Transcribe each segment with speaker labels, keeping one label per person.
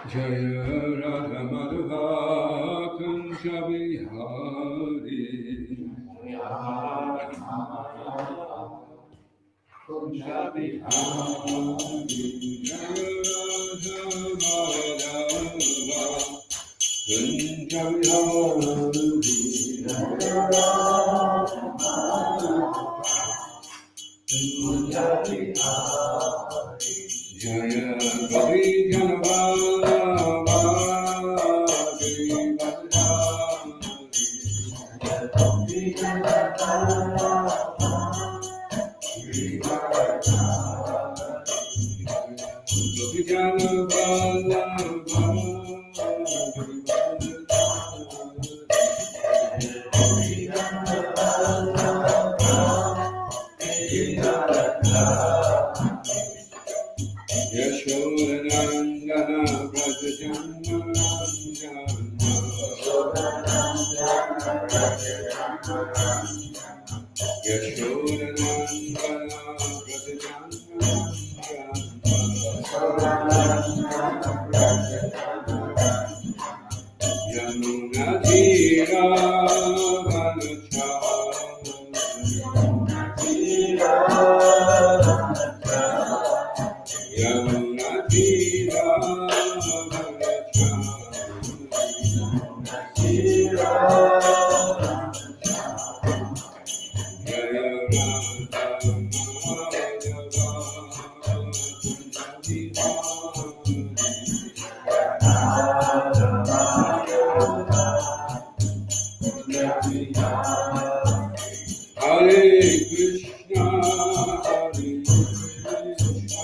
Speaker 1: Jaya Radha Madhava Kunja Bihari Kunja Bihari Jaya Radha Madhava Kunja Bihari Jaya Radha Kunja Bihari Jaya Gauri Janavallabha Gauri Yashodanandana Yamuna Tira Yamuna Tira Hare Krishna, Hare Krishna, Krishna Krishna,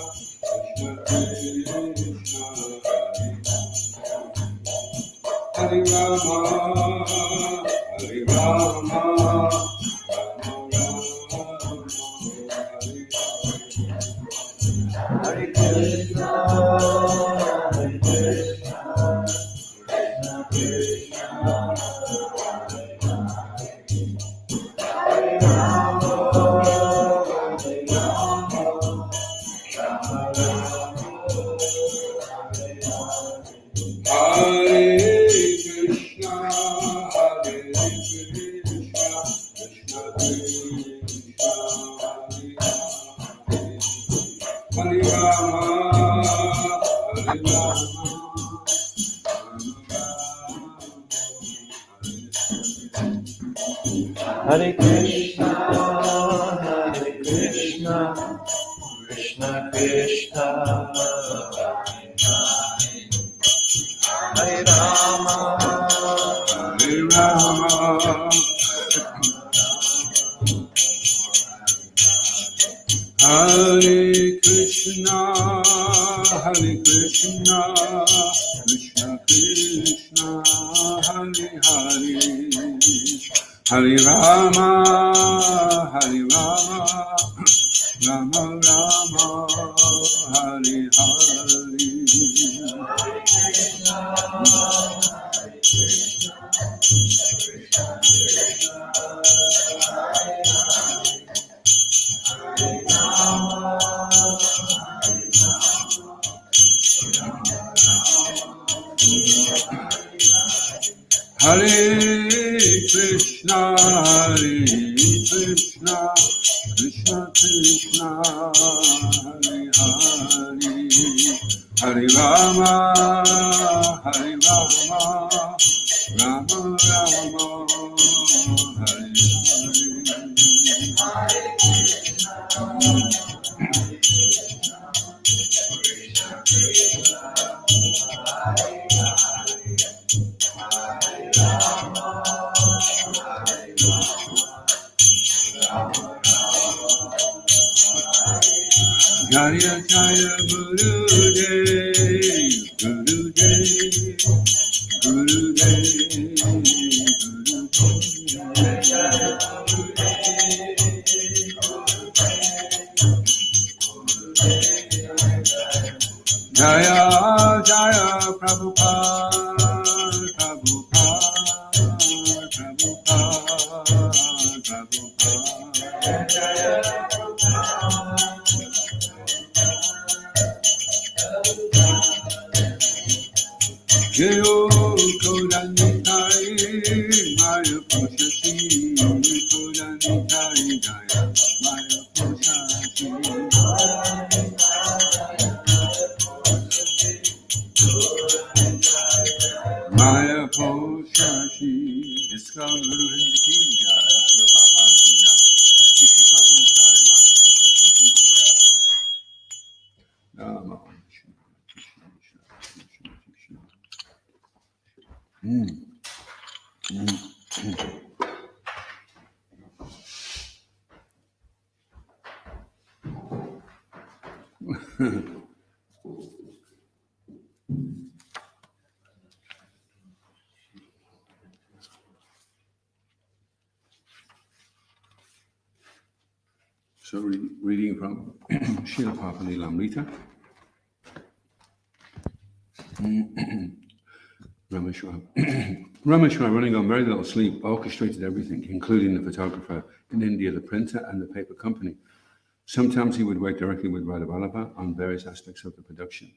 Speaker 1: Hare Rama, Hare Rama, Rama Rama, Hare Krishna, Hare Krishna, Krishna Krishna. Hare Krishna, Hare Krishna, Krishna Krishna, Hare Rama, Hare Rama, Hare Krishna, Hare Krishna, Krishna Krishna, Hare Hare. Hare Rama, Hare Rama, Rama Rama, Hare Hare. Hare Krishna, Hare Krishna, Krishna Krishna, Hare Hare. Hare Rama, Hare Rama, Rama Rama, Hare Jaya Jaya Guru Dev, Guru Dev, Guru Dev, Guru Jaya Jaya Prabhupada, Shashi, Iska Guru Hindiki Jai, Shri Papa Ki Jai, Shishi Kadmi Chai Maya Shashi Ki Jai. Namo So reading from Srila Papa Lilamrita, Rameshwar, running on very little sleep, orchestrated everything, including the photographer in India, the printer, and the paper company. Sometimes he would work directly with Radhavallabha on various aspects of the production.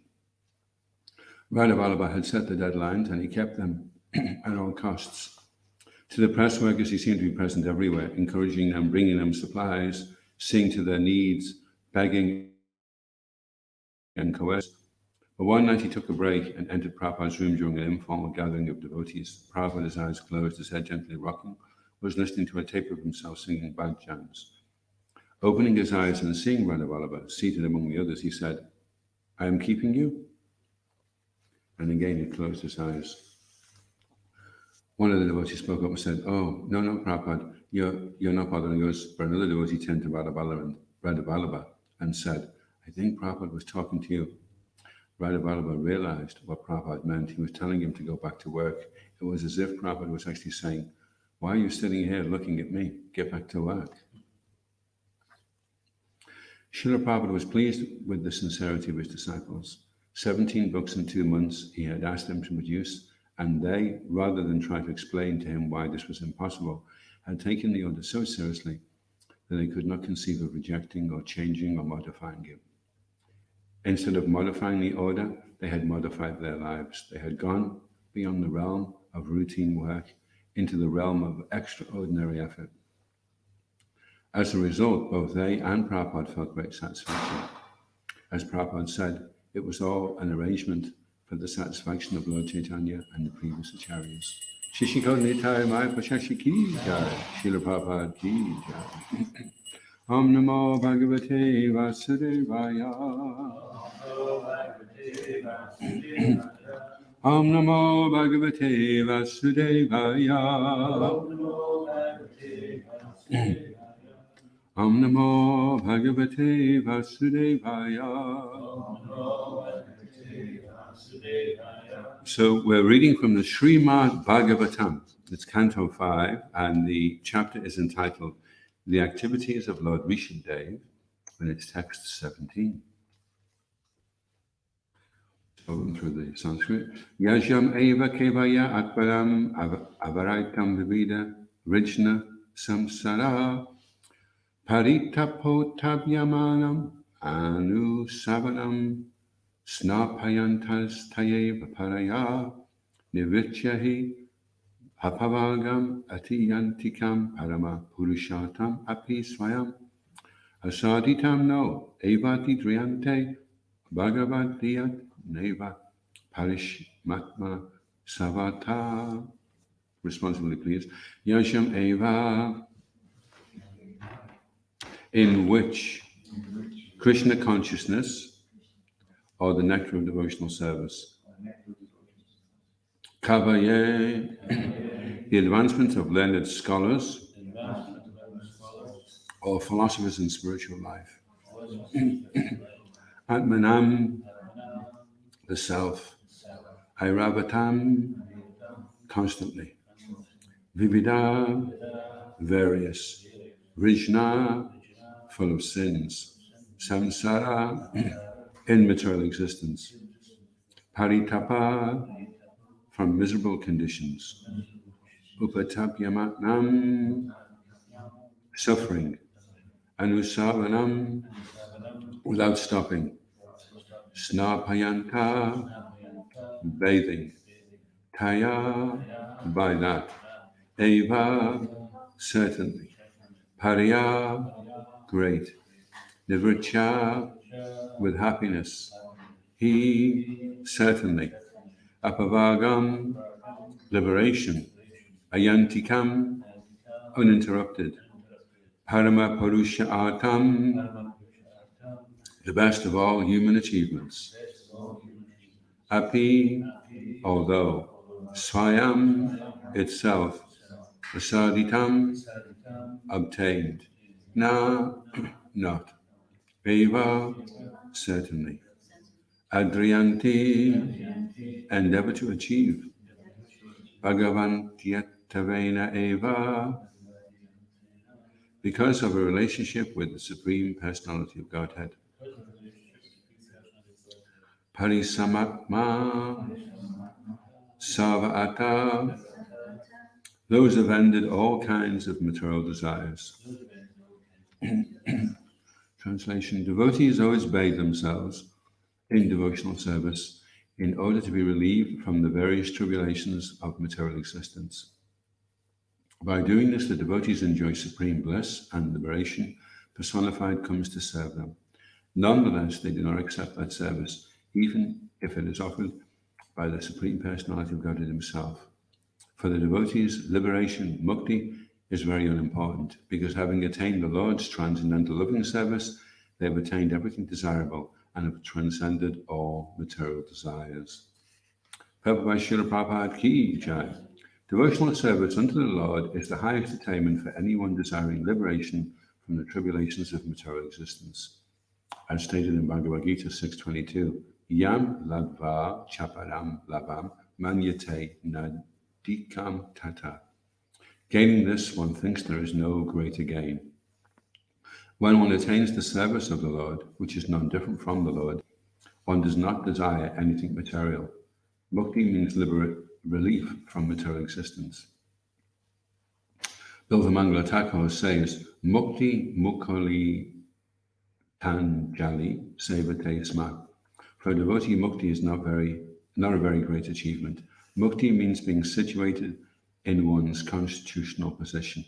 Speaker 1: Radhavallabha had set the deadlines, and he kept them at all costs. To the press workers, he seemed to be present everywhere, encouraging them, bringing them supplies, seeing to their needs, begging and coercing. But one night he took a break and entered Prabhupada's room during an informal gathering of devotees. Prabhupada, his eyes closed, his head gently rocking, was listening to a tape of himself singing bhajans. Opening his eyes and seeing Radhavallabha seated among the others, he said, "I am keeping you?" And again he closed his eyes. One of the devotees spoke up and said, "Oh, no, Prabhupada, you're not bothering us." But another devotee turned to Radhavallabha and said, "I think Prabhupada was talking to you." Radhavallabha realized what Prabhupada meant. He was telling him to go back to work. It was as if Prabhupada was actually saying, "Why are you sitting here looking at me? Get back to work." Srila Prabhupada was pleased with the sincerity of his disciples. 17 books in 2 months he had asked them to produce, and they, rather than try to explain to him why this was impossible, had taken the order so seriously that they could not conceive of rejecting or changing or modifying it. Instead of modifying the order, they had modified their lives. They had gone beyond the realm of routine work into the realm of extraordinary effort. As a result, both they and Prabhupada felt great satisfaction. As Prabhupada said, it was all an arrangement for the satisfaction of Lord Chaitanya and the previous acharyas. Shishiko Nitai Mai Pashashi Ki Jai, Srila Prabhupada Ki Jai. Om Namo Bhagavate Vasudevaya. Om Namo Bhagavate Vasudevaya. Om Namo Bhagavate Vasudevaya. So we're reading from the Srimad Bhagavatam. It's Canto 5, and the chapter is entitled The Activities of Lord Rishabdev, and it's text 17. Spoken through the Sanskrit. Yajam eva kevaya atparam avaraitam vivida rijna samsara paritapotabhyamanam anusavanam snapayantas tayeva paraya nivrityahi apavagam atiyantikam parama purushatam api swayam asaditam no evati driyante bhagavadiyat neva parishmatma savata. Responsibly, please. Yasham eva, in which Krishna consciousness, or the nectar of devotional service. Kavaye, the advancement of learned scholars, or philosophers in spiritual life. Atmanam, the self. Airavatam, constantly. Vivida, various. Vrijna, full of sins. Samsara, immaterial existence. Paritapa, from miserable conditions. Upatapyamatnam, suffering. Anusavanam, without stopping. Snapayanta, bathing. Taya, by that. Eva, certainly. Parya, great. Nivritya, with happiness. He, certainly. Apavagam, liberation, ayantikam, uninterrupted, parama purusha artam, the best of all human achievements, api, although, swayam, itself, prasaditam, obtained, na, not, eva, certainly, adrianti, endeavor to achieve, bhagavantyatavena eva, because of a relationship with the Supreme Personality of Godhead. Parisamatma, Savata, those have ended all kinds of material desires. Translation: devotees always bathe themselves in devotional service in order to be relieved from the various tribulations of material existence. By doing this, the devotees enjoy supreme bliss and liberation personified comes to serve them. Nonetheless, they do not accept that service, even if it is offered by the Supreme Personality of Godhead Himself. For the devotees, liberation, mukti, is very unimportant, because having attained the Lord's transcendental loving service, they have attained everything desirable and have transcended all material desires. Prabhupada Srila Prabhupada Ki Jai. Devotional service unto the Lord is the highest attainment for anyone desiring liberation from the tribulations of material existence. As stated in Bhagavad Gita 6.22, Yam ladva chaparam labam manyate nadikam tata. Gaining this, one thinks there is no greater gain. When one attains the service of the Lord, which is none different from the Lord, one does not desire anything material. Mukti means relief from material existence. Bilvamangala Thakur says, Mukti mukali tanjali sevate sma. For a devotee, mukti is not a very great achievement. Mukti means being situated in one's constitutional position.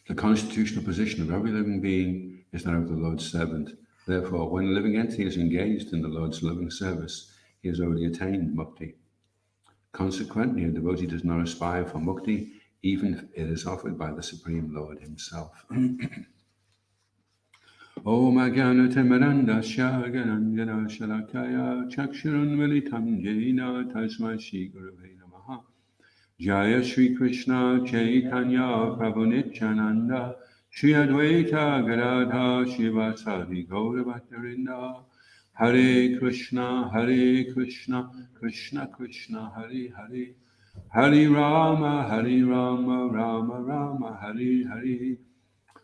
Speaker 1: The constitutional position of every living being is that of the Lord's servant. Therefore, when a living entity is engaged in the Lord's loving service, he has already attained mukti. Consequently, a devotee does not aspire for mukti, even if it is offered by the Supreme Lord Himself. Om Ajnana Timirandasya Gananjana Shalakaya Chakshurun Militam Jena Tasmai Shri Gurave Namaha. Jaya Shri Krishna Chaitanya Prabhu Nityananda Shri Advaita Gadadha Shivasadi Gaura Bhattarinda. Hare Krishna, Krishna Krishna, Hare Hare, Hare Rama, Rama Rama, Hare Hare.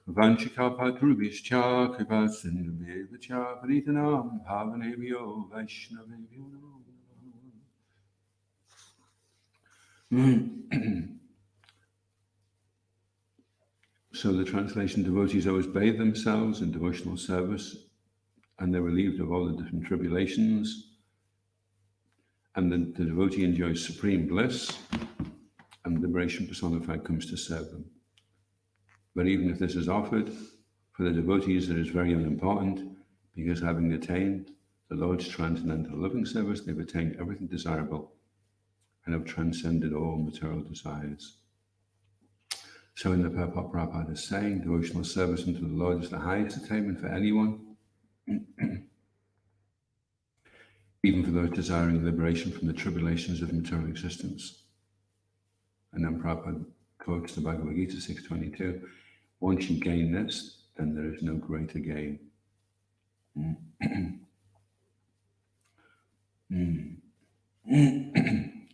Speaker 1: Vanchikapatrubhischa kripa sindhubheva paritanam bhavanebhyo vaishnavebhyo namo. So the translation: devotees always bathe themselves in devotional service, and they're relieved of all the different tribulations, and the devotee enjoys supreme bliss, and liberation personified comes to serve them. But even if this is offered, for the devotees it is very unimportant, because having attained the Lord's transcendental loving service, they've attained everything desirable and have transcended all material desires. So in the purport, Prabhupada is saying, devotional service unto the Lord is the highest attainment for anyone, even for those desiring liberation from the tribulations of material existence. And then Prabhupada quotes the Bhagavad Gita 6.22, once you gain this, then there is no greater gain.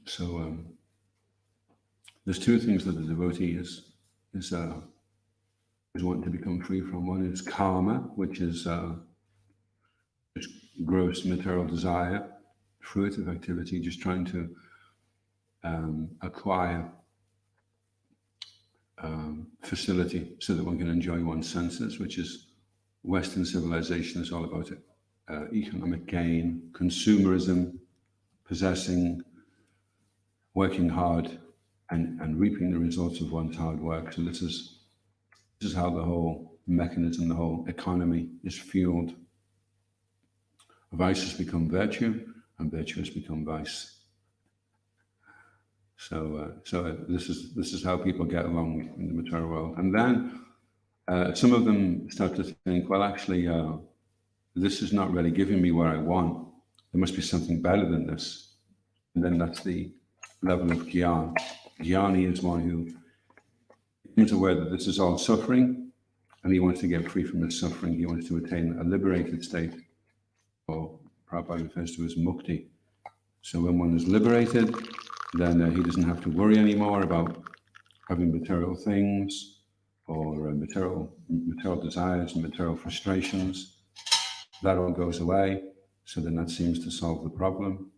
Speaker 1: So there's two things that the devotee is wanting to become free from. One is karma, which is gross material desire, fruitive activity, just trying to acquire facility so that one can enjoy one's senses, which is Western civilization is all about it. Economic gain, consumerism, possessing, working hard, and reaping the results of one's hard work. So this is how the whole mechanism, the whole economy is fueled. Vice has become virtue, and virtue has become vice. So this is how people get along in the material world. And then some of them start to think, well, actually, this is not really giving me what I want. There must be something better than this. And then that's the level of Gyan. Jnani is one who becomes aware that this is all suffering, and he wants to get free from this suffering. He wants to attain a liberated state, or Prabhupada refers to as mukti. So when one is liberated, then he doesn't have to worry anymore about having material things or material desires and material frustrations. That all goes away. So then that seems to solve the problem.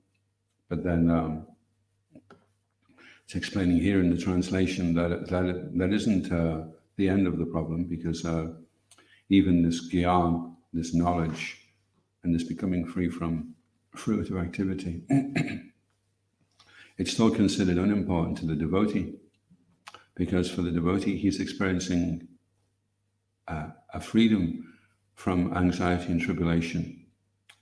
Speaker 1: But then it's explaining here in the translation that isn't the end of the problem, because even this gyan, this knowledge, and this becoming free from fruitive activity, it's still considered unimportant to the devotee, because for the devotee, he's experiencing a freedom from anxiety and tribulation,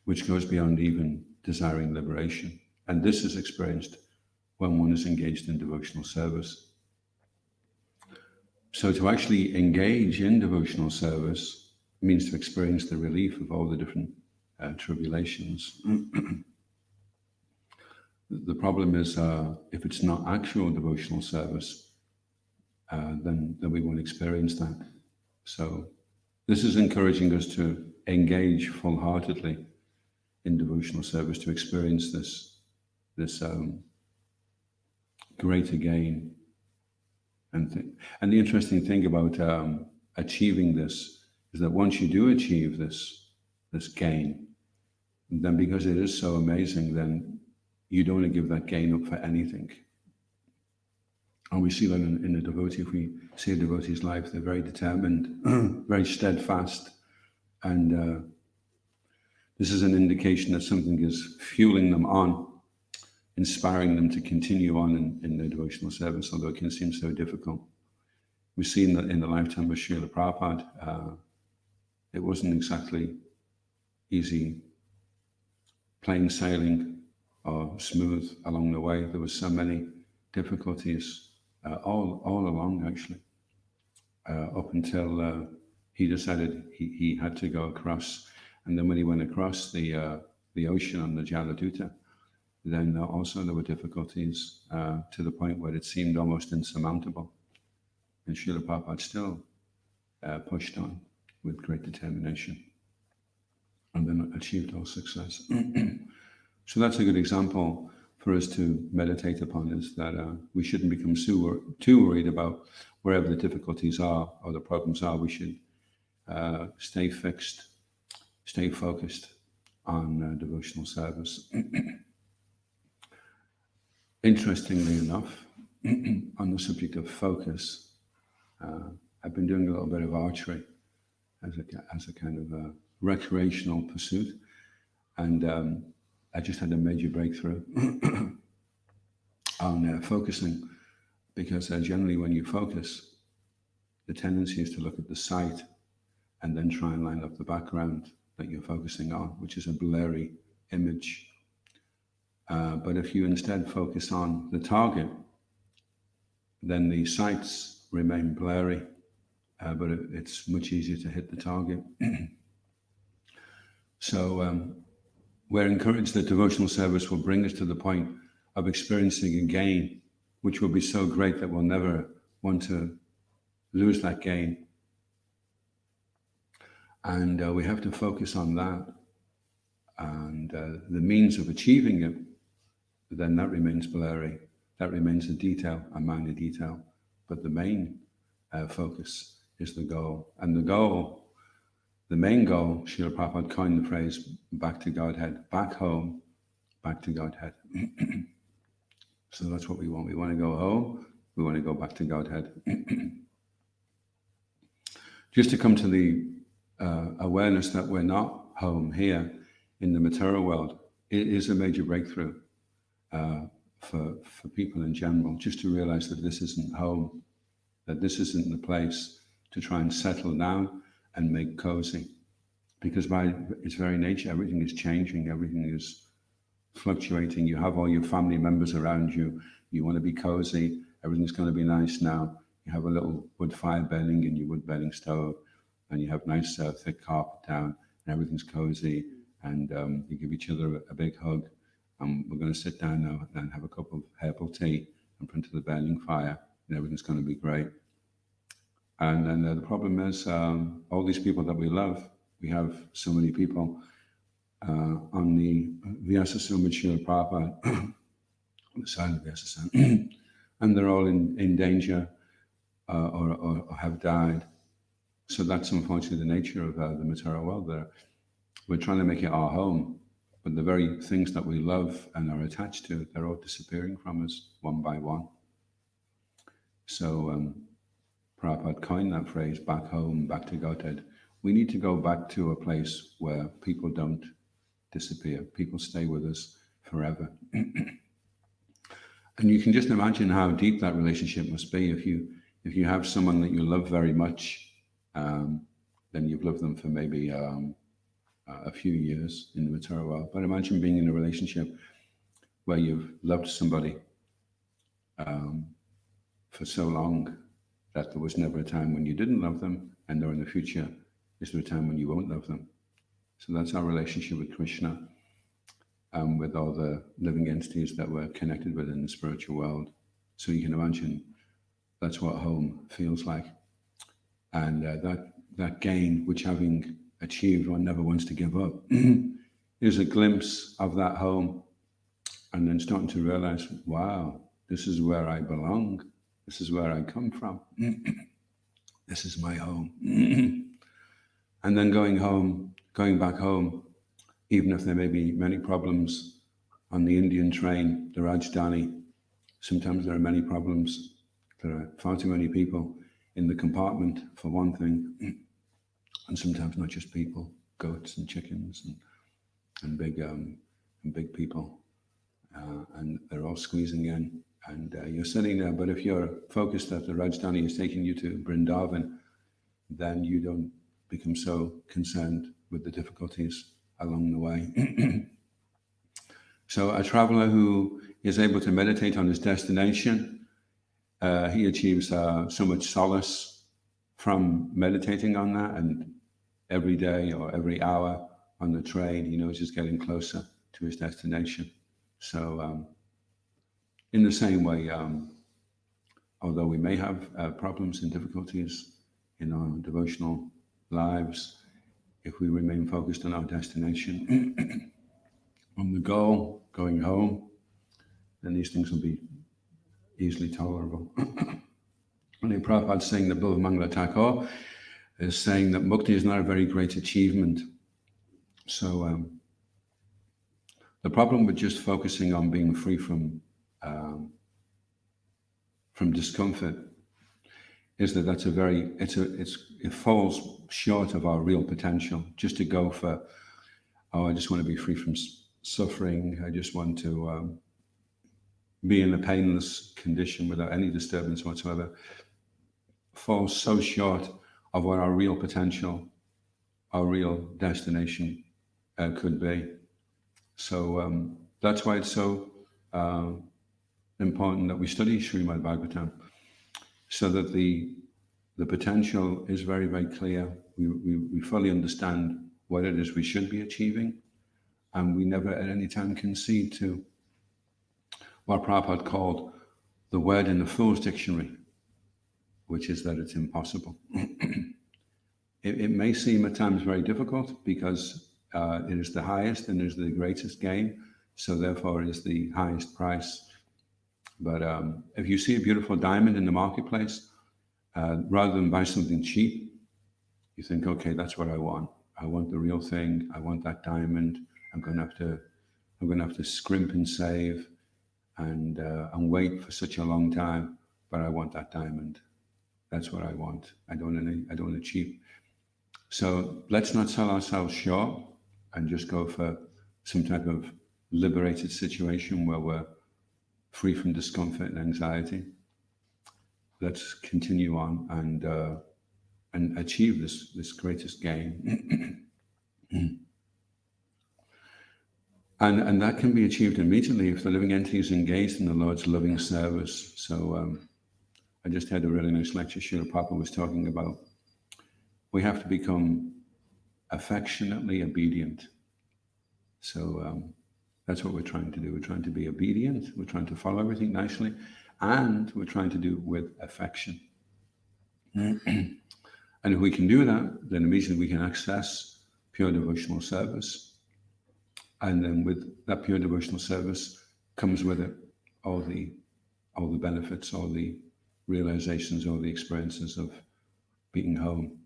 Speaker 1: which goes beyond even desiring liberation. And this is experienced when one is engaged in devotional service. So to actually engage in devotional service means to experience the relief of all the different tribulations. The problem is if it's not actual devotional service, then we won't experience that. So this is encouraging us to engage full-heartedly in devotional service, to experience this greater gain. And the interesting thing about achieving this is that once you do achieve this gain, then because it is so amazing, then you don't want to give that gain up for anything. And we see that in a devotee. If we see a devotee's life, they're very determined, very steadfast, and this is an indication that something is fueling them on, inspiring them to continue on in their devotional service, although it can seem so difficult. We've seen that in the lifetime of Srila Prabhupada, it wasn't exactly easy, plain sailing or smooth along the way. There were so many difficulties all along, actually, up until he decided he had to go across. And then when he went across the ocean on the Jaladuta, then also there were difficulties to the point where it seemed almost insurmountable. And Srila Prabhupada still pushed on with great determination, and then achieved all success. So that's a good example for us to meditate upon, is that we shouldn't become too worried about wherever the difficulties are or the problems are. We should stay fixed, stay focused on devotional service. Interestingly enough, on the subject of focus, I've been doing a little bit of archery as a kind of a recreational pursuit, and I just had a major breakthrough on focusing, because generally when you focus, the tendency is to look at the sight and then try and line up the background that you're focusing on, which is a blurry image. But if you instead focus on the target, then the sights remain blurry, but it's much easier to hit the target. So we're encouraged that devotional service will bring us to the point of experiencing a gain, which will be so great that we'll never want to lose that gain. And we have to focus on that. And the means of achieving it, then that remains blurry. That remains a detail, a minor detail. But the main focus is the goal. And the main goal, Srila Prabhupada coined the phrase, back to Godhead, back home, back to Godhead. So that's what we want. We want to go home. We want to go back to Godhead. Just to come to the awareness that we're not home here in the material world, it is a major breakthrough for people in general, just to realize that this isn't home, that this isn't the place to try and settle down and make cozy, because by its very nature, everything is changing, everything is fluctuating. You have all your family members around you. You want to be cozy. Everything's going to be nice now. You have a little wood fire burning in your wood burning stove, and you have nice thick carpet down, and everything's cozy. And you give each other a big hug. We're going to sit down now and have a cup of herbal tea in front of the burning fire, and everything's going to be great. And then the problem is all these people that we love. We have so many people on the Vyasa with Srila Prabhupada, on the side of Vyasa, and they're all in danger or have died. So that's unfortunately the nature of the material world. We're trying to make it our home, but the very things that we love and are attached to, they're all disappearing from us one by one. So Prabhupada coined that phrase, back home, back to Godhead. We need to go back to a place where people don't disappear. People stay with us forever. And you can just imagine how deep that relationship must be. If you have someone that you love very much, then you've loved them for maybe a few years in the material world. But imagine being in a relationship where you've loved somebody for so long that there was never a time when you didn't love them, and there in the future is there a time when you won't love them. So that's our relationship with Krishna, with all the living entities that we're connected with in the spiritual world. So you can imagine that's what home feels like. And that gain, which having achieved one never wants to give up, is a glimpse of that home. And then starting to realize, wow, this is where I belong. This is where I come from. This is my home. And then going back home, even if there may be many problems on the Indian train, the Rajdhani, sometimes there are many problems. There are far too many people in the compartment, for one thing, and sometimes not just people, goats and chickens and big people, and they're all squeezing in, and you're sitting there. But if you're focused that the Rajdhani is taking you to Vrindavan, then you don't become so concerned with the difficulties along the way. So a traveler who is able to meditate on his destination, he achieves so much solace from meditating on that, and every day or every hour on the train, he knows he's getting closer to his destination. So in the same way, although we may have problems and difficulties in our devotional lives, if we remain focused on our destination, on the goal, going home, then these things will be easily tolerable. And in Prabhupada saying that Bilvamangala Thakur is saying that mukti is not a very great achievement. So the problem with just focusing on being free from discomfort is that it falls short of our real potential. Just to go for, I just want to be free from suffering. I just want to be in a painless condition without any disturbance whatsoever, falls so short of what our real potential, our real destination could be. So that's why it's so important that we study Srimad Bhagavatam, so that the potential is very, very clear. We fully understand what it is we should be achieving, and we never at any time concede to what Prabhupada called the word in the Fool's Dictionary, which is that it's impossible. It may seem at times very difficult because it is the highest and is the greatest gain, so therefore it is the highest price. But if you see a beautiful diamond in the marketplace, rather than buy something cheap, you think, okay, that's what I want. I want the real thing. I want that diamond. I'm going to have to scrimp and save and wait for such a long time, but I want that diamond. That's what I want. I don't want it cheap. So let's not sell ourselves short and just go for some type of liberated situation where we're free from discomfort and anxiety. Let's continue on and achieve this greatest gain. And that can be achieved immediately if the living entity is engaged in the Lord's loving service. So I just had a really nice lecture Srila Papa was talking about. We have to become affectionately obedient. So that's what we're trying to do. We're trying to be obedient. We're trying to follow everything nicely. And we're trying to do with affection. And if we can do that, then immediately we can access pure devotional service. And then with that pure devotional service comes with it all the benefits, all the realizations, all the experiences of being home.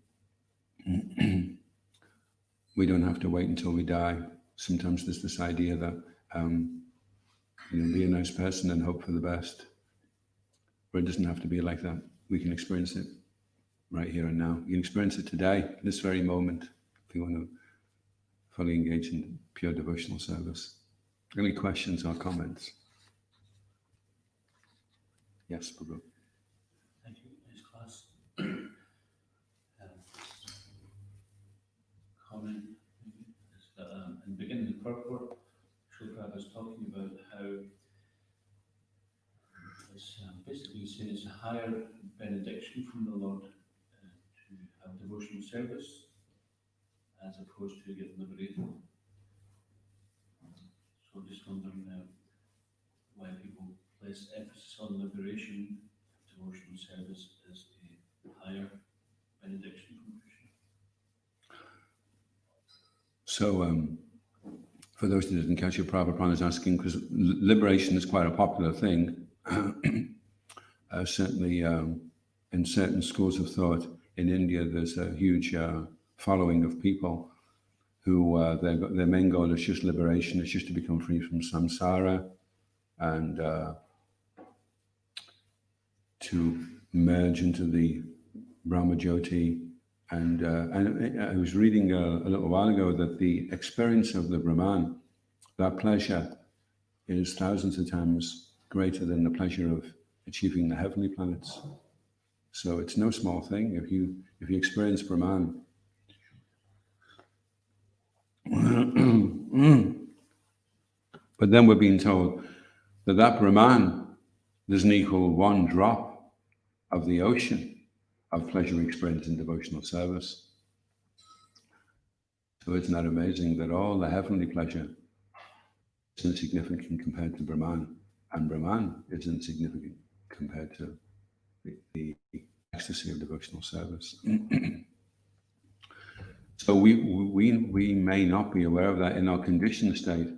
Speaker 1: We don't have to wait until we die. Sometimes there's this idea that be a nice person and hope for the best. But it doesn't have to be like that. We can experience it right here and now. You can experience it today, this very moment, if you want to fully engage in pure devotional service. Any questions or comments? Yes, Prabhu.
Speaker 2: Thank you. Nice class. Comment is that in the beginning of the purport, Srila was talking about how it's basically saying it's a higher benediction from the Lord to have devotional service as opposed to getting liberated. So just wondering why people place emphasis on liberation. Devotional service is a higher benediction from Krishna.
Speaker 1: So, for those that didn't catch it, Prabhupada is asking, because liberation is quite a popular thing, certainly in certain schools of thought in India, there's a huge following of people who their main goal is just liberation, it's just to become free from samsara and to merge into the Brahma Jyoti. And I was reading a little while ago that the experience of the Brahman, that pleasure, is thousands of times greater than the pleasure of achieving the heavenly planets. So it's no small thing if you experience Brahman. But then we're being told that Brahman doesn't equal one drop of the ocean of pleasure experience in devotional service. So isn't that amazing that all the heavenly pleasure is insignificant compared to Brahman, and Brahman is insignificant compared to the ecstasy of devotional service. So we may not be aware of that in our conditioned state.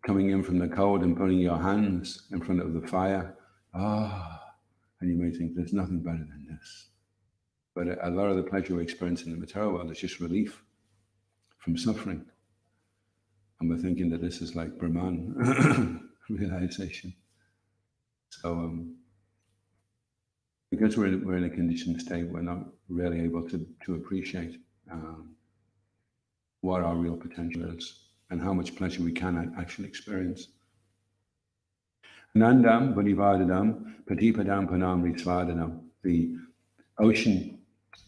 Speaker 1: Coming in from the cold and putting your hands in front of the fire, and you may think there's nothing better than this. But a lot of the pleasure we experience in the material world is just relief from suffering. And we're thinking that this is like Brahman realization. So because we're in a conditioned state, we're not really able to appreciate what our real potential is and how much pleasure we can actually experience. Nandam, Budivadadam, Patipadam, Panam, Ritsvadanam. The ocean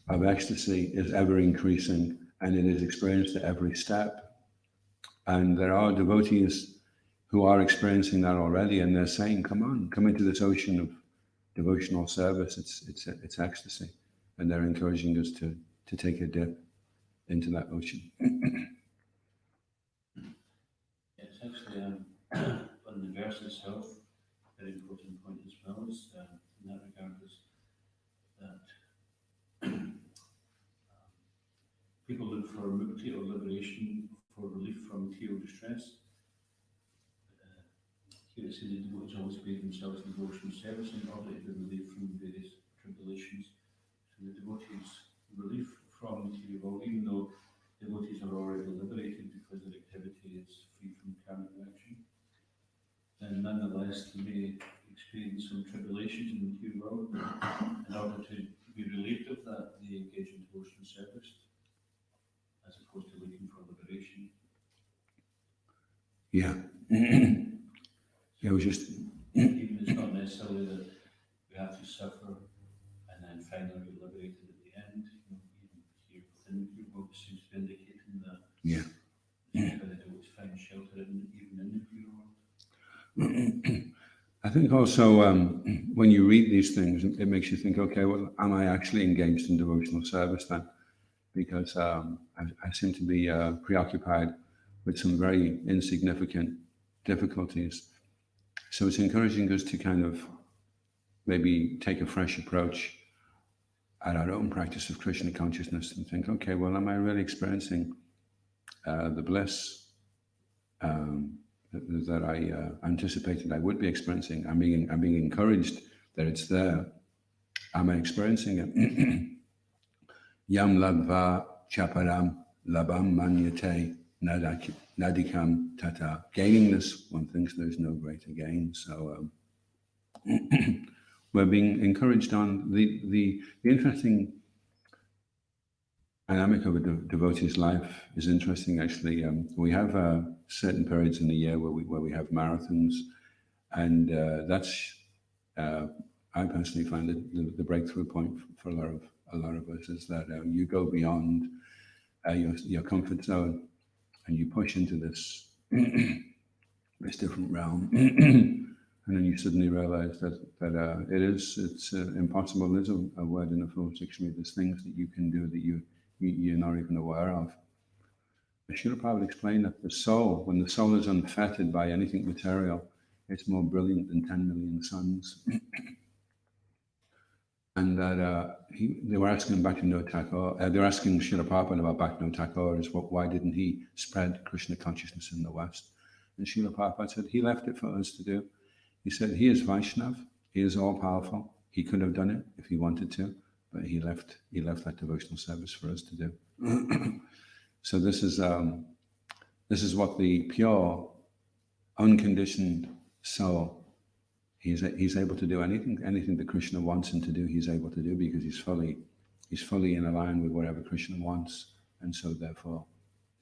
Speaker 1: of ecstasy is ever increasing and it is experienced at every step. And there are devotees who are experiencing that already, and they're saying, come on, come into this ocean of devotional service. It's ecstasy. And they're encouraging us to take a dip into that ocean.
Speaker 2: Yes, actually, on the verse itself, a very important point as well is in that regard is that people look for mukti or liberation for relief from material distress. Here it says the devotees always bathe themselves in devotional service in order to be relieved from various tribulations. So the devotees' relief from material world, even though devotees are already liberated because their activity is free from karmic action, then nonetheless they may experience some tribulations in the material world. In order to be relieved of that, they engage in devotional service as opposed to looking for liberation.
Speaker 1: Yeah. It was just...
Speaker 2: Even it's not necessarily that we have to suffer and then finally be liberated at the end, even here within the obviously seems to be indicating that
Speaker 1: Yeah.
Speaker 2: that's where the devotees find shelter even in the pure world.
Speaker 1: I think also when you read these things, it makes you think, okay, well, am I actually engaged in devotional service then? Because I seem to be preoccupied with some very insignificant difficulties. So it's encouraging us to kind of maybe take a fresh approach at our own practice of Krishna consciousness and think, okay, well, am I really experiencing the bliss that I anticipated I would be experiencing? I'm being encouraged that it's there. Am I experiencing it? Yam labva chaparam labam manyate nadikam tata. Gaining this, one thinks there's no greater gain. So we're being encouraged on the interesting dynamic of a devotee's life is interesting. Actually, we have certain periods in the year where we have marathons, and that's I personally find it the breakthrough point for a lot of us is that you go beyond your comfort zone and you push into this this different realm, and then you suddenly realize that it's impossible is a word in a full dictionary. There's things that you can do that you're not even aware of. I should have probably explained that the soul, when the soul is unfettered by anything material, it's more brilliant than 10 million suns. And that they were asking Bhaktivinoda Thakur, they were asking Srila Prabhupada about Bhaktivinoda Thakur, why didn't he spread Krishna consciousness in the West? And Srila Prabhupada said, he left it for us to do. He said, he is Vaishnav, he is all powerful. He could have done it if he wanted to, but he left that devotional service for us to do. So this is what the pure, unconditioned soul, he's able to do anything that Krishna wants him to do, he's able to do because he's fully in line with whatever Krishna wants, and so therefore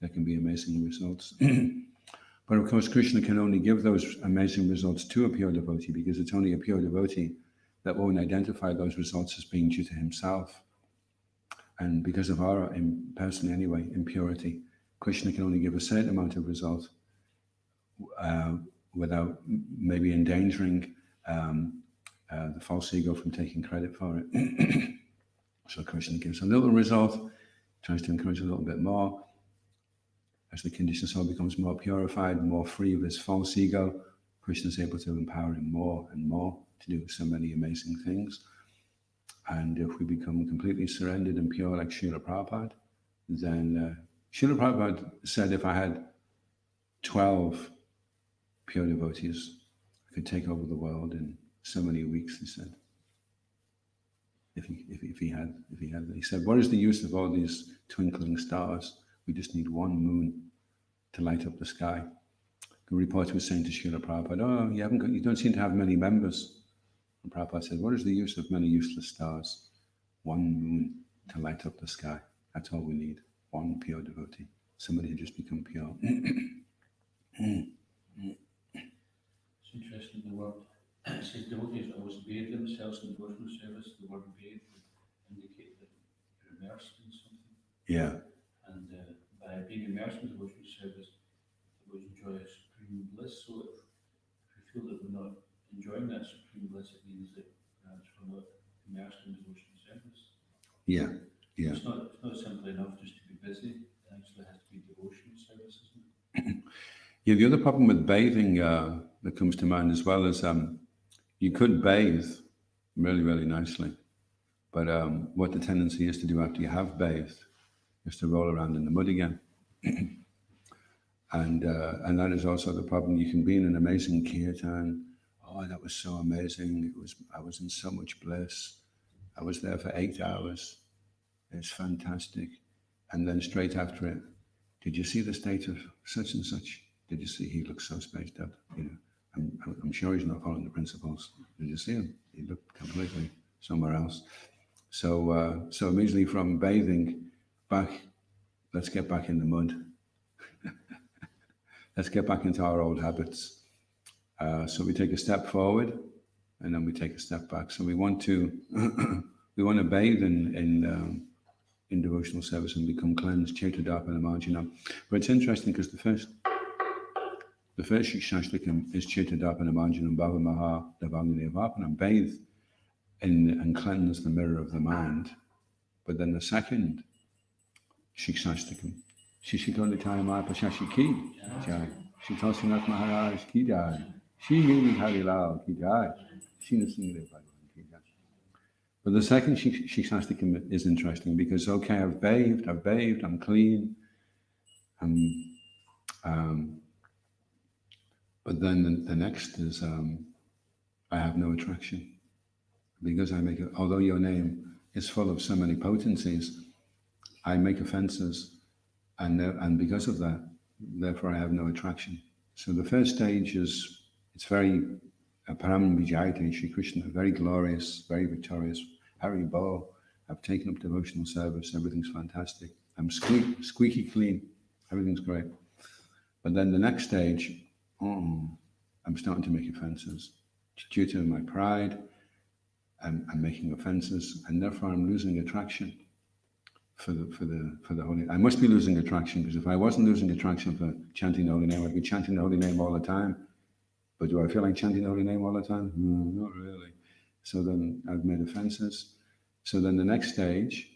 Speaker 1: there can be amazing results. But of course, Krishna can only give those amazing results to a pure devotee because it's only a pure devotee that won't identify those results as being due to himself. And because of our, personally anyway, impurity, Krishna can only give a certain amount of result without maybe endangering the false ego from taking credit for it. So Krishna gives a little result, tries to encourage a little bit more. As the conditioned soul becomes more purified, more free of his false ego, Krishna is able to empower him more and more to do so many amazing things. And if we become completely surrendered and pure like Srila Prabhupada, then Srila Prabhupada said if I had 12 pure devotees, I could take over the world in so many weeks, he said. If he had, he said, what is the use of all these twinkling stars? We just need one moon to light up the sky. The reporter was saying to Srila Prabhupada, you don't seem to have many members. And Prabhupada said, what is the use of many useless stars? One moon to light up the sky. That's all we need. One pure devotee. Somebody who just become pure.
Speaker 2: It's interesting, the word, it says devotees always bathe themselves in devotional service. The word bathe would indicate that you're immersed in something.
Speaker 1: Yeah.
Speaker 2: And by being immersed in devotional service, we enjoy a supreme bliss. So if we feel that we're not enjoying that supreme bliss, it means that perhaps we're not immersed in devotional service.
Speaker 1: Yeah. Yeah.
Speaker 2: It's not simply enough just to be busy. It actually has to be devotional service, isn't it?
Speaker 1: Yeah, the other problem with bathing that comes to mind as well is you could bathe really, really nicely, but what the tendency is to do after you have bathed is to roll around in the mud again. And that is also the problem. You can be in an amazing kirtan. Oh, that was so amazing. I was in so much bliss. I was there for 8 hours. It's fantastic. And then straight after it, did you see the state of such and such? Did you see he looks so spaced out? You know, I'm sure he's not following the principles. Did you see him? He looked completely somewhere else. So immediately from bathing back, let's get back in the mud. Let's get back into our old habits. So we take a step forward, and then we take a step back. So we want to we want to bathe in in devotional service and become cleansed, Chetadapana Marjanam. But it's interesting because the first Shikshashtakam is Chetadapana Marjanam Bhava Maha Davagnivapanam, bathe in and cleanse the mirror of the mind. But then the second Shikshashtakam, Shishikonditaya Mahapashashiki Jai, Shikosinath Maharaj Ki Jai, Shri Giri Hari Lal Ki Jai, Shina Singha Bhagavan Ki Jai. But the second Shikshashtakam is interesting because, okay, I've bathed, I'm clean, but then the next is, I have no attraction. Because I make it, although your name is full of so many potencies, I make offenses, and because of that, therefore I have no attraction. So the first stage is, it's very Param Vijayate Shri Krishna, very glorious, very victorious. Hari Bo, I've taken up devotional service, everything's fantastic. I'm squeaky clean, everything's great. But then the next stage, I'm starting to make offenses. Due to my pride, I'm making offenses, and therefore I'm losing attraction for the holy. I must be losing attraction, because if I wasn't losing attraction for chanting the holy name, I'd be chanting the holy name all the time. But do I feel like chanting the holy name all the time? No, not really. So then I've made offenses. So then the next stage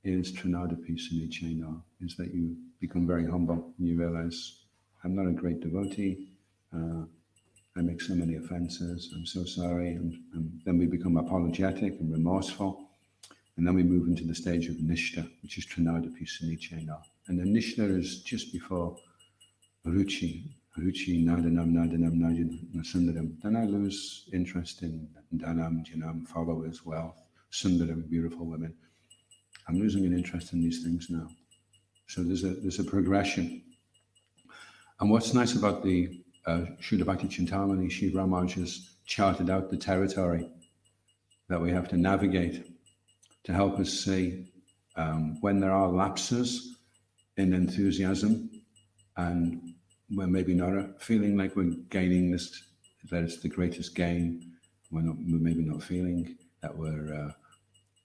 Speaker 1: is Trinadapi Sunichena, is that you become very humble and you realize, I'm not a great devotee. I make so many offenses. I'm so sorry. And then we become apologetic and remorseful. And then we move into the stage of Nishta, which is Trinadapi Sunichena. And the Nishta is just before Ruchi, Nadanam, Sundaram. Then I lose interest in Dhanam, Janam, followers, wealth, Sundaram, beautiful women. I'm losing an interest in these things now. So there's a progression. And what's nice about the Shuddha Bhakti Chintamani, Sri Ramaj has charted out the territory that we have to navigate to help us see when there are lapses in enthusiasm, and we're maybe not feeling like we're gaining this, that it's the greatest gain. We're maybe not feeling that we're,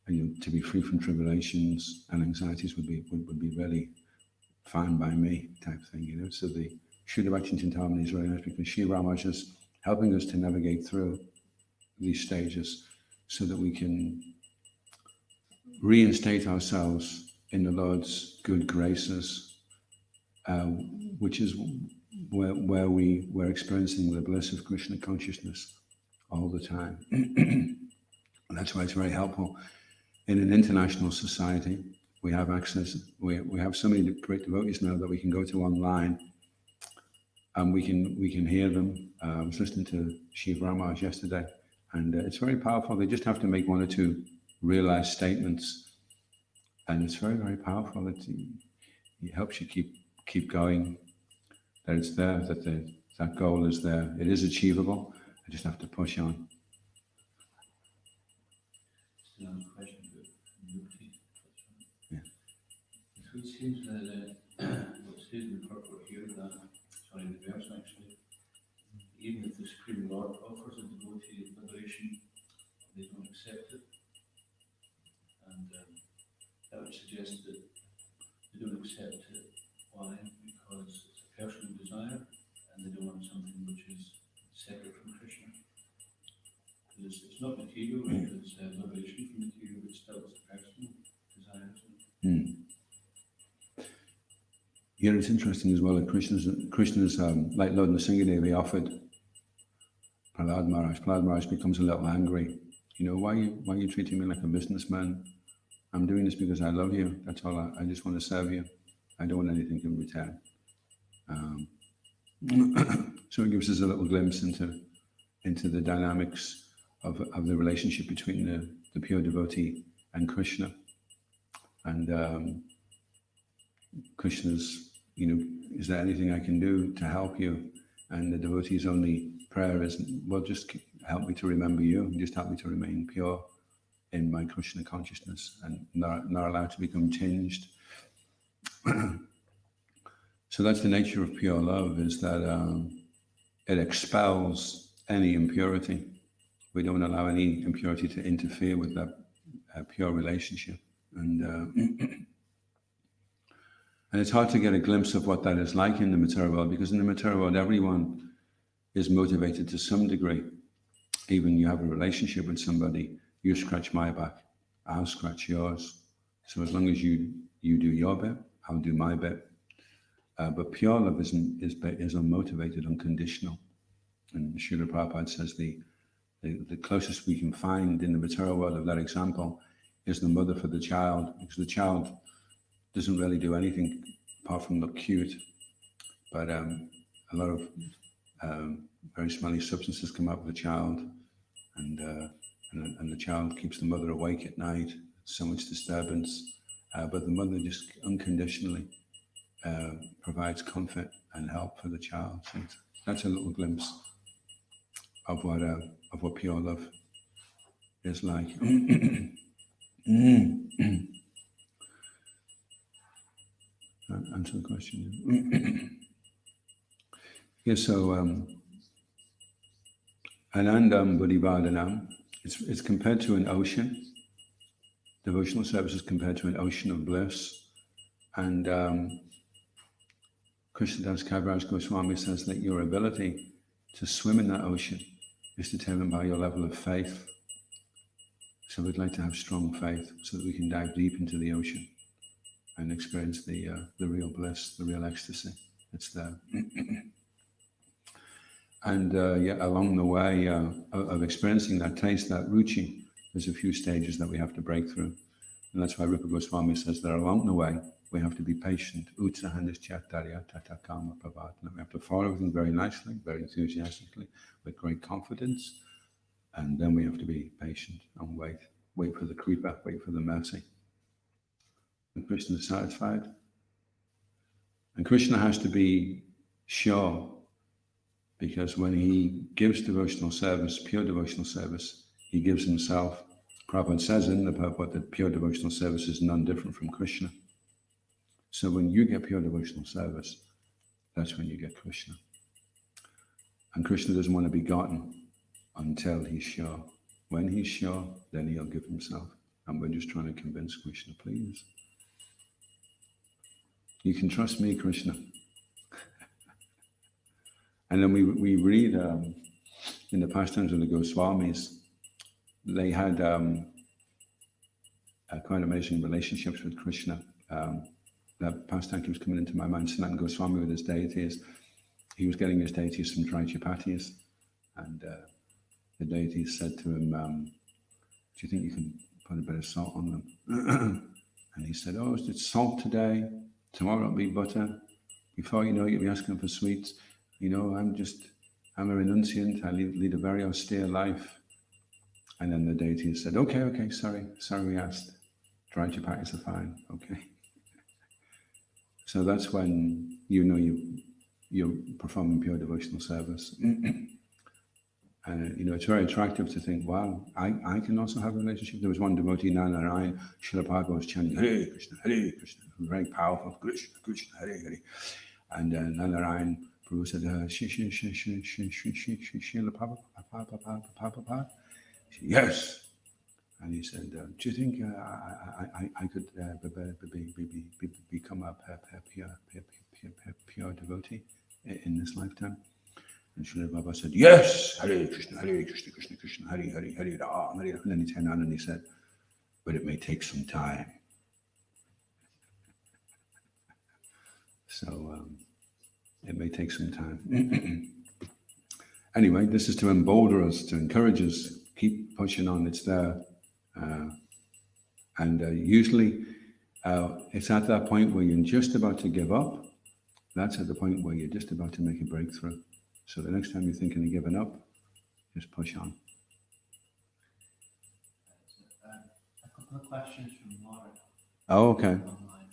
Speaker 1: to be free from tribulations and anxieties would be really fine by me type thing, So the Shuddha Bhakti Chintamani is really nice because Sri Ramaj is helping us to navigate through these stages so that we can reinstate ourselves in the Lord's good graces, which is where we're experiencing the bliss of Krishna consciousness all the time. And that's why it's very helpful. In an international society, we have access, we have so many great devotees now that we can go to online and we can hear them. I was listening to Shiv Ramaj yesterday, and it's very powerful. They just have to make one or two realized statements, and it's very, very powerful. It helps you keep going, that it's there, that goal is there. It is achievable. I just have to push on.
Speaker 2: Still on the question of unity.
Speaker 1: Yeah.
Speaker 2: So it seems that what's said in the purport here, the verse actually, even if the Supreme Lord offers a devotee liberation, they don't accept it. And that would suggest that they don't accept it. Why? Because it's a personal desire and they don't want something which is separate from Krishna. It's not material, it's liberation from material, but still it's a personal desire, isn't it?
Speaker 1: Yeah, it's interesting as well that Krishna's like Lord Nrsimhadev, he offered Prahlad Maharaj. Prahlad Maharaj becomes a little angry. Why are you treating me like a businessman? I'm doing this because I love you. That's all. I just want to serve you. I don't want anything in return. So it gives us a little glimpse into the dynamics of the relationship between the pure devotee and Krishna. And Krishna's, is there anything I can do to help you? And the devotee's only prayer is, well, just help me to remember you, and just help me to remain pure in my Krishna consciousness and not allowed to become tinged. So that's the nature of pure love, is that it expels any impurity. We don't allow any impurity to interfere with that pure relationship. And and it's hard to get a glimpse of what that is like in the material world, because in the material world, everyone is motivated to some degree. Even you have a relationship with somebody, you scratch my back, I'll scratch yours. So as long as you do your bit, I'll do my bit. But pure love is unmotivated, unconditional. And Srila Prabhupada says the closest we can find in the material world of that example is the mother for the child, because the child doesn't really do anything apart from look cute. But a lot of very smelly substances come out of the child, and the child keeps the mother awake at night. So much disturbance, but the mother just unconditionally provides comfort and help for the child. So that's a little glimpse of what pure love is like. Answer the question. Yeah, so Anandam Buddhivardhanam, it's compared to an ocean. Devotional service is compared to an ocean of bliss. And Krishnadas Kaviraj Goswami says that your ability to swim in that ocean is determined by your level of faith. So we'd like to have strong faith so that we can dive deep into the ocean and experience the real bliss, the real ecstasy that's there. And along the way of experiencing that taste, that ruchi, there's a few stages that we have to break through. And that's why Rupa Goswami says that along the way, we have to be patient. Utsahanishchatarya tatakama pravatna. We have to follow everything very nicely, very enthusiastically, with great confidence. And then we have to be patient and wait for the kripa, wait for the mercy. And Krishna is satisfied. And Krishna has to be sure, because when he gives devotional service, pure devotional service, he gives himself. Prabhupada says in the purport that pure devotional service is none different from Krishna. So when you get pure devotional service, that's when you get Krishna. And Krishna doesn't want to be gotten until he's sure. When he's sure, then he'll give himself. And we're just trying to convince Krishna, please. You can trust me, Krishna. And then we read in the pastimes of the Goswamis, they had quite amazing relationships with Krishna. That pastime keeps coming into my mind. Sanatana Goswami with his deities, he was getting his deities some dry chapatis, and the deities said to him, do you think you can put a bit of salt on them? And he said, oh, it's salt today, tomorrow it'll be butter. Before you know it, you'll be asking for sweets. You know, I'm a renunciant, I lead a very austere life. And then the deity said, okay, sorry we asked. Dry chapatis are fine, okay. So that's when you know you're performing pure devotional service. And it's very attractive to think, wow, I can also have a relationship. There was one devotee, Narayan, Srila Prabhupada was chanting, Hare Krishna, very powerful, Krishna, Krishna, Hare Hare. And Narayan Prabhu said, Srila Prabhupada? Yes. And he said, do you think I could become a pure devotee in this lifetime? And Srila Prabhupada said, yes, Hare Krishna, Krishna Krishna, Hare Hare, Hare Ram, Hare Ram. And then he turned on and he said, but it may take some time. So it may take some time. Anyway, this is to embolden us, to encourage us, keep pushing on, it's there. And usually it's at that point where you're just about to give up. That's at the point where you're just about to make a breakthrough. So the next time you're thinking of giving up, just push on.
Speaker 3: A couple of questions from Laura.
Speaker 1: Oh, okay.
Speaker 3: Online.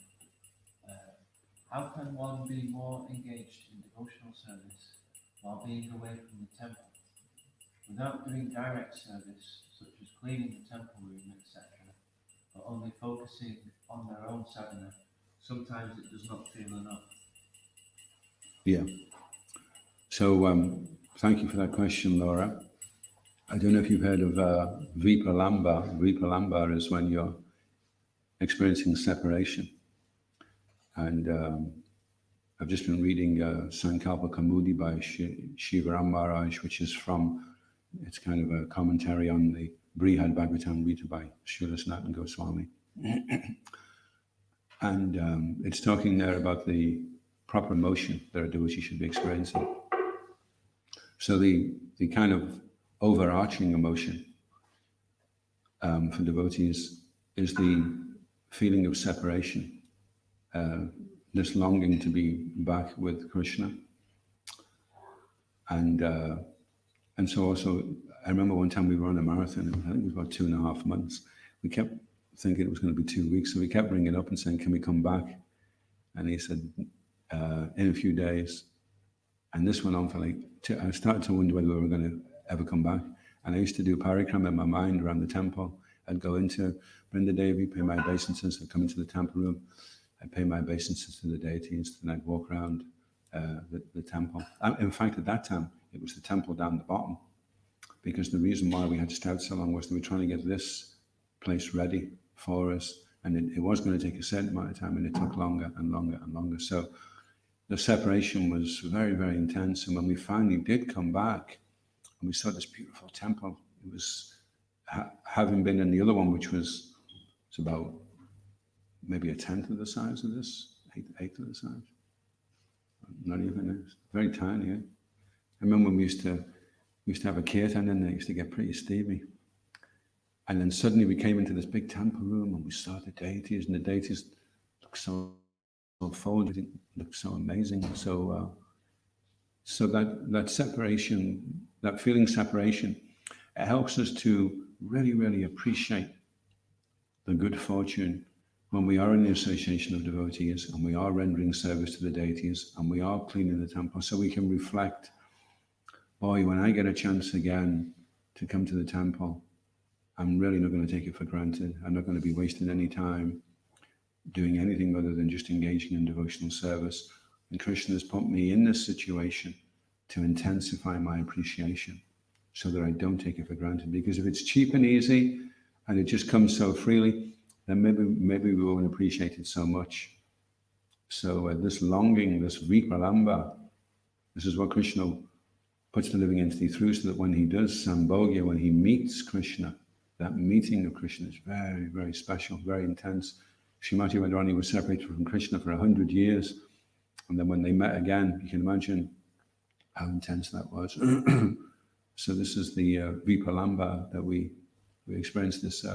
Speaker 3: How can one be more engaged in devotional service while being away from the temple? Without doing direct service, such as cleaning the temple room, etc., but only focusing on their own sadhana, sometimes it does not feel enough.
Speaker 1: Yeah. So thank you for that question, Laura. I don't know if you've heard of Vipalamba. Vipalamba is when you're experiencing separation. And I've just been reading Sankalpa Kaumudi by Shivaram Maharaj, which is it's kind of a commentary on the Brihad Bhagavatam written by Srila Sanatana Goswami. And it's talking there about the proper motion that a devotee should be experiencing. So the kind of overarching emotion for devotees is the feeling of separation, this longing to be back with Krishna. And so also, I remember one time we were on a marathon, I think it was about 2.5 months. We kept thinking it was going to be 2 weeks, so we kept ringing up and saying, can we come back? And he said, in a few days. And this went on for I started to wonder whether we were going to ever come back. And I used to do parikrama in my mind around the temple. I'd go into Brinda Devi, pay my obeisances, I'd come into the temple room, I'd pay my obeisances to the deities, and I'd walk around the temple. In fact, at that time, it was the temple down the bottom, because the reason why we had to start so long was they were trying to get this place ready for us, and it was going to take a certain amount of time, and it took longer and longer and longer. So the separation was very, very intense, and when we finally did come back, and we saw this beautiful temple, it was, having been in the other one, which was, it's about maybe 1/10 of the size of this, eighth of the size. Not even, it's very tiny. I remember when we used to have a kirtan in there, it used to get pretty steamy. And then suddenly we came into this big temple room and we saw the deities, and the deities looked so folded, looked so amazing. So that separation, that feeling separation, it helps us to really, really appreciate the good fortune when we are in the association of devotees and we are rendering service to the deities and we are cleaning the temple, so we can reflect, boy, when I get a chance again to come to the temple, I'm really not going to take it for granted. I'm not going to be wasting any time doing anything other than just engaging in devotional service. And Krishna has put me in this situation to intensify my appreciation so that I don't take it for granted. Because if it's cheap and easy and it just comes so freely, then maybe we won't appreciate it so much. So this longing, this vipralamba, this is what Krishna puts the living entity through, so that when he does sambhogya, when he meets Krishna, that meeting of Krishna is very, very special, very intense. Srimati Radharani was separated from Krishna for 100 years. And then when they met again, you can imagine how intense that was. So this is the vipralamba, that we experience this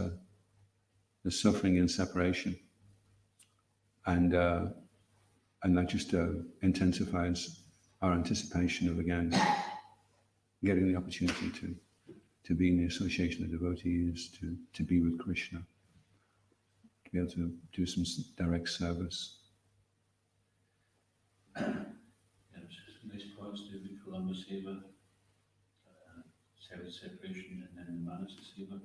Speaker 1: suffering in separation. And that just intensifies our anticipation of, again, getting the opportunity to be in the association of devotees, to be with Krishna, to be able to do some direct service.
Speaker 2: Nice points to Vikralamba Seva, service separation, and then Manasa Seva.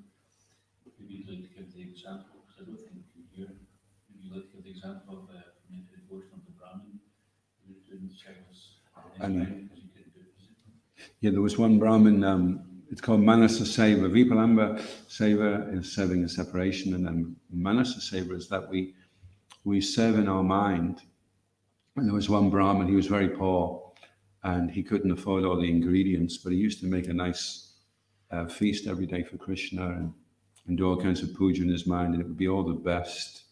Speaker 2: Maybe you'd like to give the example, because I don't think you hear. Maybe you'd like to give the example of the devotion of the Brahmin who was doing service.
Speaker 1: Yeah, there was one Brahmin, it's called Manasa Seva. Vipalamba Seva is serving in separation, and then Manasa Seva is that we serve in our mind. And there was one Brahmin, he was very poor, and he couldn't afford all the ingredients, but he used to make a nice feast every day for Krishna and do all kinds of puja in his mind, and it would be all the best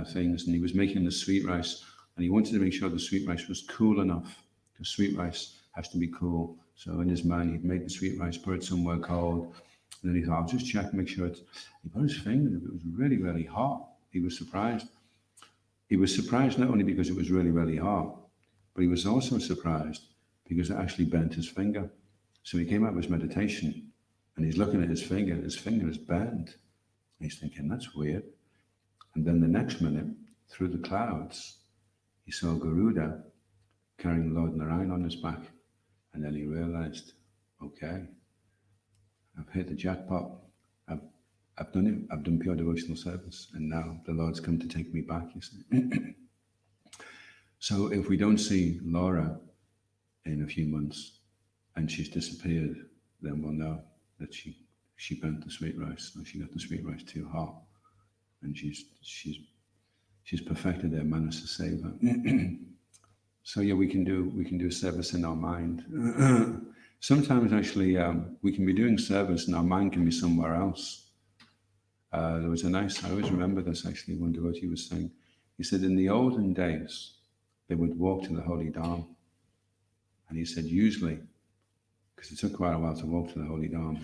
Speaker 1: things. And he was making the sweet rice, and he wanted to make sure the sweet rice was cool enough, because sweet rice has to be cool. So in his mind, he'd make the sweet rice, put it somewhere cold, and then he thought, I'll just check, make sure it's... He put his finger in it, it was really, really hot. He was surprised. He was surprised not only because it was really, really hot, but he was also surprised because it actually bent his finger. So he came out of his meditation, and he's looking at his finger is bent. And he's thinking, that's weird. And then the next minute, through the clouds, he saw Garuda carrying Lord Narayan on his back. And then he realized, okay, I've hit the jackpot. I've done it. I've done pure devotional service. And now the Lord's come to take me back, you see. So if we don't see Laura in a few months and she's disappeared, then we'll know that she burnt the sweet rice, or she got the sweet rice too hot. and she's perfected their Manasa Seva. So yeah, we can do service in our mind. Sometimes actually we can be doing service and our mind can be somewhere else. There was I always remember this actually, one devotee was saying, he said in the olden days, they would walk to the Holy Dham. And he said usually, because it took quite a while to walk to the Holy Dham,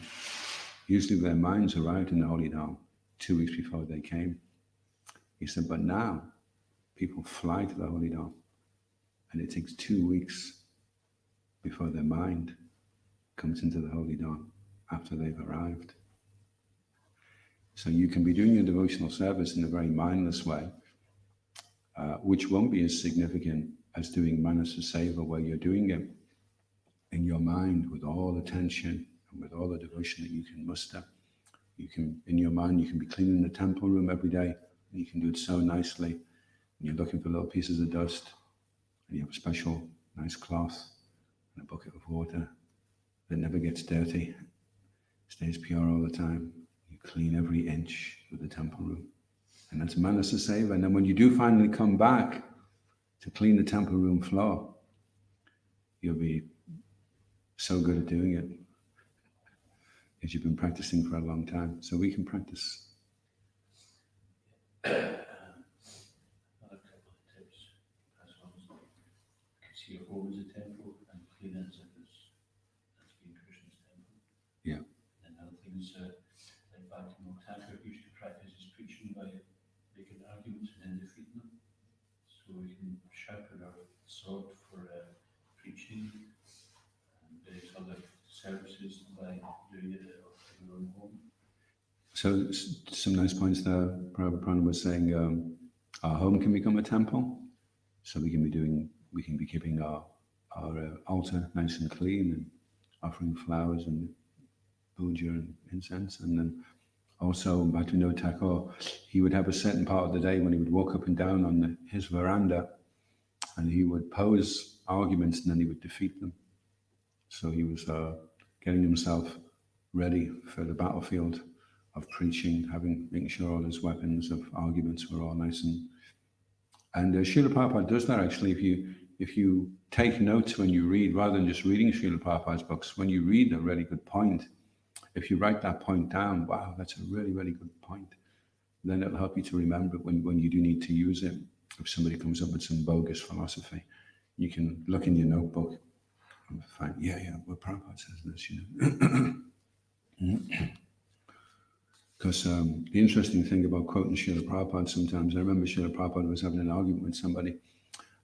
Speaker 1: usually their minds arrived in the Holy Dham 2 weeks before they came. He said, but now people fly to the Holy Dham and it takes 2 weeks before their mind comes into the Holy Dham after they've arrived. So you can be doing your devotional service in a very mindless way, which won't be as significant as doing Manasa Seva, where you're doing it in your mind with all attention and with all the devotion that you can muster. You can, in your mind, you can be cleaning the temple room every day, and you can do it so nicely. And you're looking for little pieces of dust, and you have a special nice cloth and a bucket of water that never gets dirty, stays pure all the time. You clean every inch of the temple room. And that's Manasa Seva. And then when you do finally come back to clean the temple room floor, you'll be so good at doing it because you've been practicing for a long time. So we can practice.
Speaker 2: Another couple of tips. As long as you can see your home as a temple and clean it as if it's been Krishna's temple.
Speaker 1: Yeah.
Speaker 2: And other things like Bhakti Thakur used to practice his preaching by making arguments and then defeating them. So we can sharpen our sword for preaching and various other services by doing it in our own home.
Speaker 1: So some nice points there. Prabhupada was saying our home can become a temple. So we can be keeping our altar nice and clean and offering flowers and puja and incense. And then also Bhaktivinoda Thakur, he would have a certain part of the day when he would walk up and down on his veranda and he would pose arguments and then he would defeat them. So he was getting himself ready for the battlefield of preaching, making sure all his weapons of arguments were all nice and Srila Prabhupada does that actually. If you take notes when you read, rather than just reading Srila Prabhupada's books, when you read a really good point, if you write that point down, wow, that's a really, really good point, then it'll help you to remember it when you do need to use it. If somebody comes up with some bogus philosophy, you can look in your notebook and find, well, Prabhupada says this, Because the interesting thing about quoting Srila Prabhupada sometimes, I remember Srila Prabhupada was having an argument with somebody,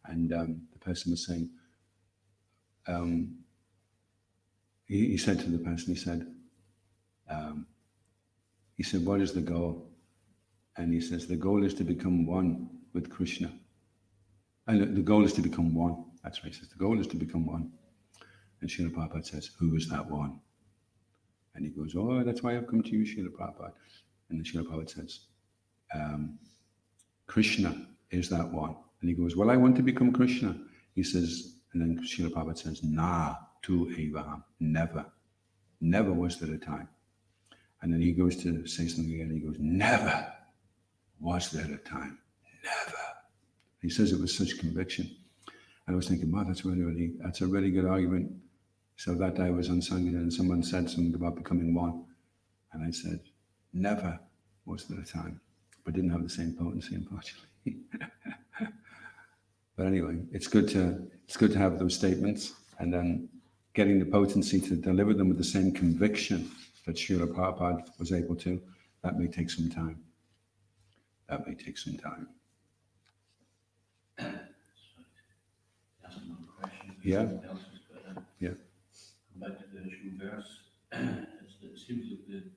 Speaker 1: and the person was saying, he said to the person, he said, what is the goal? And he says, the goal is to become one with Krishna. And the goal is to become one. That's right. He says, the goal is to become one. And Srila Prabhupada says, who is that one? And he goes, oh, that's why I've come to you, Srila Prabhupada. And then Srila Prabhupada says, Krishna is that one. And he goes, well, I want to become Krishna. He says, and then Srila Prabhupada says, na tu evaham, never. Never was there a time. And then he goes to say something again. He goes, never was there a time. Never. He says it with such conviction. And I was thinking, wow, that's a really good argument. So that day I was on Sangha and someone said something about becoming one. And I said, never was there a time. But didn't have the same potency, unfortunately. But anyway, it's good to have those statements and then getting the potency to deliver them with the same conviction that Srila Prabhupada was able to. That may take some time. Yeah. Yeah.
Speaker 2: Come back to the original verse. It seems that the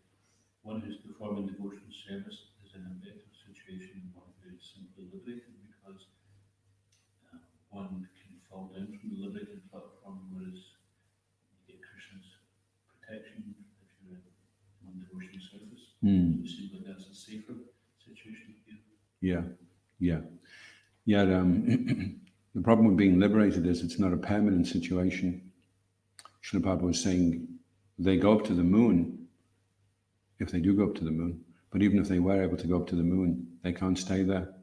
Speaker 2: one who's performing devotional service is in a better situation than one who is simply liberated, because one can fall down from the liberated platform, whereas you get Krishna's protection if you're on devotional service. So it seems like that's a safer situation here.
Speaker 1: Yeah. The problem with being liberated is it's not a permanent situation. Srila Prabhupada was saying they go up to the moon, if they do go up to the moon, But even if they were able to go up to the moon, they can't stay there.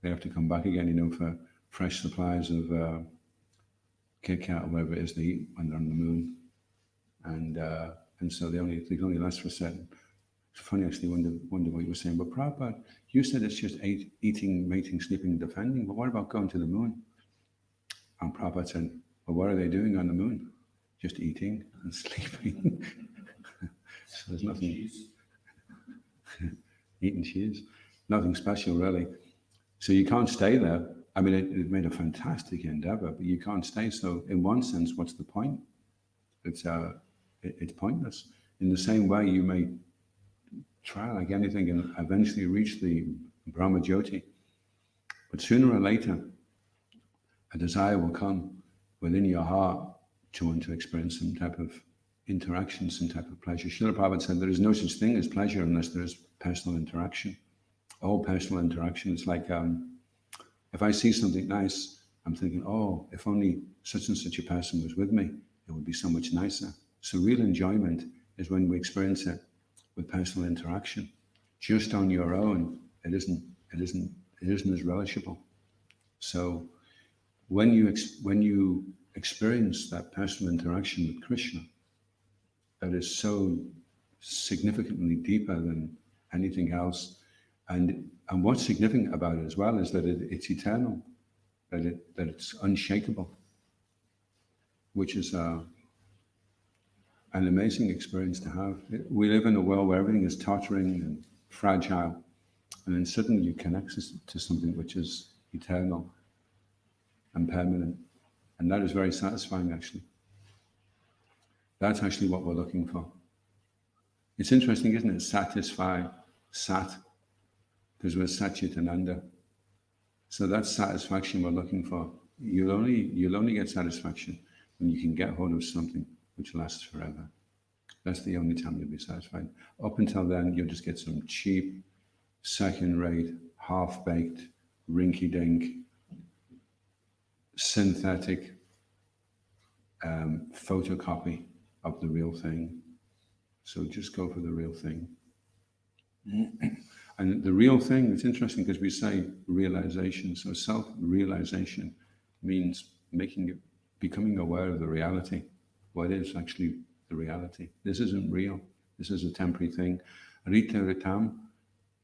Speaker 1: They have to come back again, you know, for fresh supplies of Kit Kat or whatever it is they eat when they're on the moon. And so they can only last for a certain. It's funny, actually, wonder what you were saying. But Prabhupada, you said it's just eating, mating, sleeping, defending. But what about going to the moon? And Prabhupada said, well, what are they doing on the moon? Just eating and sleeping. So there's nothing. Eating cheese. Nothing special, really. So you can't stay there. I mean, it made a fantastic endeavor, but you can't stay. So in one sense, what's the point? It's pointless. In the same way, you may try like anything and eventually reach the Brahma Jyoti. But sooner or later, a desire will come within your heart to want to experience some type of interaction, some type of pleasure. Srila Prabhupada said there is no such thing as pleasure unless there is personal interaction. All personal interaction. It's like if I see something nice, I'm thinking, oh, if only such and such a person was with me, it would be so much nicer. So real enjoyment is when we experience it with personal interaction. Just on your own, it isn't as relishable. So when you experience that personal interaction with Krishna, that is so significantly deeper than anything else. And what's significant about it as well is that it's eternal, that it's unshakable, which is an amazing experience to have. We live in a world where everything is tottering and fragile, and then suddenly you connect to something which is eternal and permanent, and that is very satisfying, actually. That's actually what we're looking for. It's interesting, isn't it? Satisfy, sat, because we're Satchitananda. So that's satisfaction we're looking for. You'll only get satisfaction when you can get hold of something which lasts forever. That's the only time you'll be satisfied. Up until then, you'll just get some cheap, second-rate, half-baked, rinky-dink, synthetic photocopy of the real thing. So just go for the real thing. And the real thing, it's interesting because we say realization. So self-realization means becoming aware of the reality. What is actually the reality? This isn't real. This is a temporary thing. Rita ritam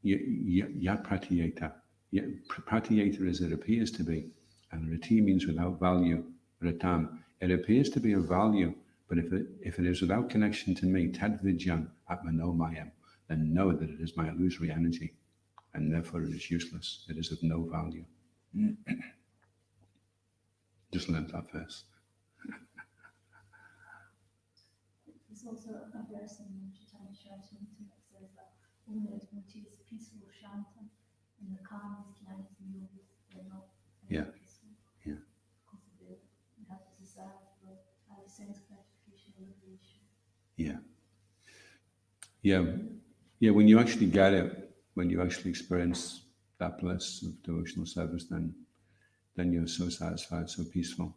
Speaker 1: yat pratiyeta. Pratiyeta is it appears to be. And riti means without value. Ritam. It appears to be of value, but if it is without connection to me, tad vidyan atmanomayam, then know that it is my illusory energy, and therefore it is useless. It is of no value. Just learn that first.
Speaker 4: There's also a verse in Chaitanya Charitamrita that says that only the devotee is peaceful, shanta, and the calmest light and yogis, they're not peaceful.
Speaker 1: Yeah.
Speaker 4: Because they have a desire for either sense gratification or liberation.
Speaker 1: Yeah. Yeah, when you actually get it, when you actually experience that bliss of devotional service, then you're so satisfied, so peaceful.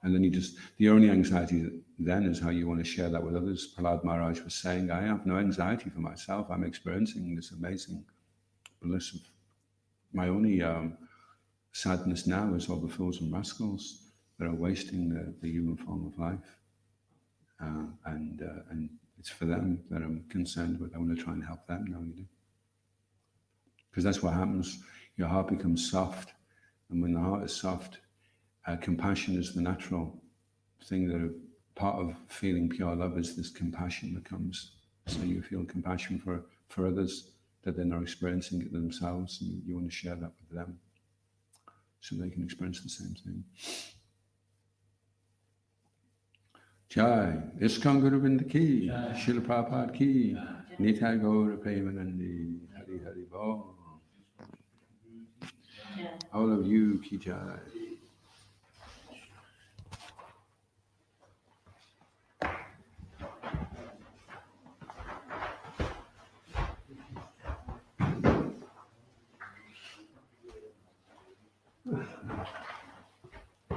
Speaker 1: And then the only anxiety then is how you want to share that with others. Prahlad Maharaj was saying, I have no anxiety for myself. I'm experiencing this amazing bliss of my only sadness now is all the fools and rascals that are wasting the human form of life. And it's for them that I'm concerned with. I want to try and help them now, because that's what happens. Your heart becomes soft, and when the heart is soft, compassion is the natural thing. That part of feeling pure love is this compassion that comes. So you feel compassion for others, that they're not experiencing it themselves, and you want to share that with them so they can experience the same thing. Jai, Iskon Guru Govinda ki, Srila Prabhupada ki, Nitai Gaura Premanandi, Hari Hari Bol. All of you ki jai.